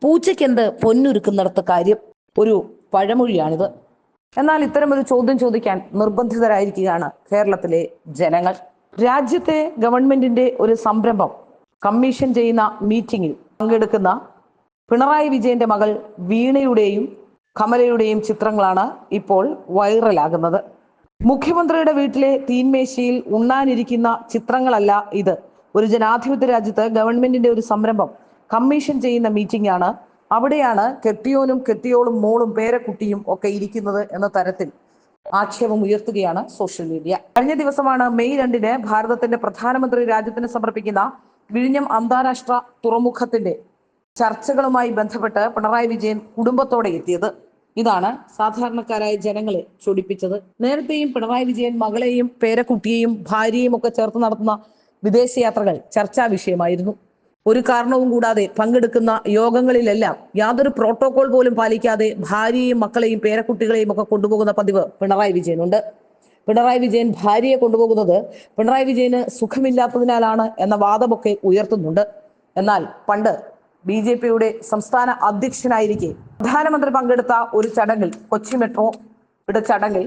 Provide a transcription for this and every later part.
പൂച്ചയ്ക്കെന്ത് പൊന്നൊരുക്കുന്നിടത്ത് കാര്യം, ഒരു പഴമൊഴിയാണിത്. എന്നാൽ ഇത്തരമൊരു ചോദ്യം ചോദിക്കാൻ നിർബന്ധിതരായിരിക്കുകയാണ് കേരളത്തിലെ ജനങ്ങൾ. രാജ്യത്തെ ഗവൺമെന്റിന്റെ ഒരു സംരംഭം കമ്മീഷൻ ചെയ്യുന്ന മീറ്റിംഗിൽ പങ്കെടുക്കുന്ന പിണറായി വിജയന്റെ മകൾ വീണയുടെയും കമലയുടെയും ചിത്രങ്ങളാണ് ഇപ്പോൾ വൈറലാകുന്നത്. മുഖ്യമന്ത്രിയുടെ വീട്ടിലെ തീന്മേശയിൽ ഉണ്ണാനിരിക്കുന്ന ചിത്രങ്ങളല്ല ഇത്. ഒരു ജനാധിപത്യ രാജ്യത്ത് ഗവൺമെന്റിന്റെ ഒരു സംരംഭം കമ്മീഷൻ ചെയ്യുന്ന മീറ്റിംഗ് ആണ്. അവിടെയാണ് കെട്ടിയോനും കെട്ടിയോളും മോളും പേരക്കുട്ടിയും ഒക്കെ ഇരിക്കുന്നത് എന്ന തരത്തിൽ ആക്ഷേപം ഉയർത്തുകയാണ് സോഷ്യൽ മീഡിയ. കഴിഞ്ഞ ദിവസമാണ് മെയ് 2-ന് ഭാരതത്തിന്റെ പ്രധാനമന്ത്രി രാജ്യത്തിന് സമർപ്പിക്കുന്ന വിഴിഞ്ഞം അന്താരാഷ്ട്ര തുറമുഖത്തിന്റെ ചർച്ചകളുമായി ബന്ധപ്പെട്ട് പിണറായി വിജയൻ കുടുംബത്തോടെ എത്തിയത്. ഇതാണ് സാധാരണക്കാരായ ജനങ്ങളെ ചൊടിപ്പിച്ചത്. നേരത്തെയും പിണറായി വിജയൻ മകളെയും പേരക്കുട്ടിയെയും ഭാര്യയും ഒക്കെ ചേർത്ത് നടത്തുന്ന വിദേശയാത്രകൾ ചർച്ചാ വിഷയമായിരുന്നു. ഒരു കാരണവും കൂടാതെ പങ്കെടുക്കുന്ന യോഗങ്ങളിലെല്ലാം യാതൊരു പ്രോട്ടോകോൾ പോലും പാലിക്കാതെ ഭാര്യയെയും മക്കളെയും പേരക്കുട്ടികളെയും ഒക്കെ കൊണ്ടുപോകുന്ന പതിവ് പിണറായി വിജയനുണ്ട്. പിണറായി വിജയൻ ഭാര്യയെ കൊണ്ടുപോകുന്നത് പിണറായി വിജയന് സുഖമില്ലാത്തതിനാലാണ് എന്ന വാദമൊക്കെ ഉയർത്തുന്നുണ്ട്. എന്നാൽ പണ്ട് BJPയുടെ സംസ്ഥാന അധ്യക്ഷനായിരിക്കെ പ്രധാനമന്ത്രി പങ്കെടുത്ത ഒരു ചടങ്ങിൽ, കൊച്ചി മെട്രോയുടെ ചടങ്ങിൽ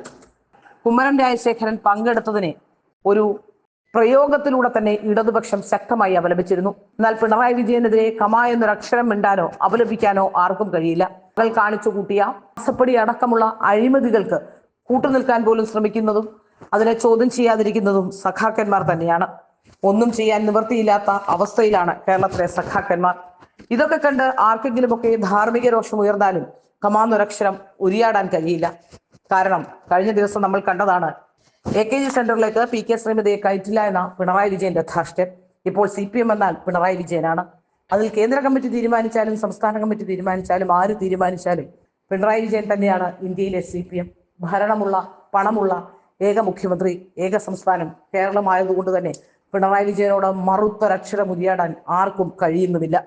കുമ്മനം രാജശേഖരൻ പങ്കെടുത്തതിനെ ഒരു പ്രയോഗത്തിലൂടെ തന്നെ ഇടതുപക്ഷം ശക്തമായി അപലപിച്ചിരുന്നു. എന്നാൽ പിണറായി വിജയനെതിരെ കമ എന്നൊരക്ഷരം മിണ്ടാനോ അപലപിക്കാനോ ആർക്കും കഴിയില്ല. മകൾ കാണിച്ചു കൂട്ടിയ മാസപ്പടി അടക്കമുള്ള അഴിമതികൾക്ക് കൂട്ടുനിൽക്കാൻ പോലും ശ്രമിക്കുന്നതും അതിനെ ചോദ്യം ചെയ്യാതിരിക്കുന്നതും സഖാക്കന്മാർ തന്നെയാണ്. ഒന്നും ചെയ്യാൻ നിവൃത്തിയില്ലാത്ത അവസ്ഥയിലാണ് കേരളത്തിലെ സഖാക്കന്മാർ. ഇതൊക്കെ കണ്ട് ആർക്കെങ്കിലുമൊക്കെ ധാർമ്മിക രോഷം ഉയർന്നാലും കമാന്നൊരക്ഷരം ഉരിയാടാൻ കഴിയില്ല. കാരണം കഴിഞ്ഞ ദിവസം നമ്മൾ കണ്ടതാണ്, AKG സെന്ററിലേക്ക് PK ശ്രീമതിയെ കയറ്റില്ല എന്ന പിണറായി വിജയന്റെ ധാർഷ്ട്യം. ഇപ്പോൾ CPM എന്നാൽ പിണറായി വിജയനാണ്. അതിൽ കേന്ദ്ര കമ്മിറ്റി തീരുമാനിച്ചാലും സംസ്ഥാന കമ്മിറ്റി തീരുമാനിച്ചാലും ആര് തീരുമാനിച്ചാലും പിണറായി വിജയൻ തന്നെയാണ് ഇന്ത്യയിലെ CPM. ഭരണമുള്ള പണമുള്ള ഏക മുഖ്യമന്ത്രി, ഏക സംസ്ഥാനം കേരളമായതുകൊണ്ട് തന്നെ പിണറായി വിജയനോട് മറുത്തൊരക്ഷരം ഉരിയാടാൻ ആർക്കും കഴിയുന്നുമില്ല.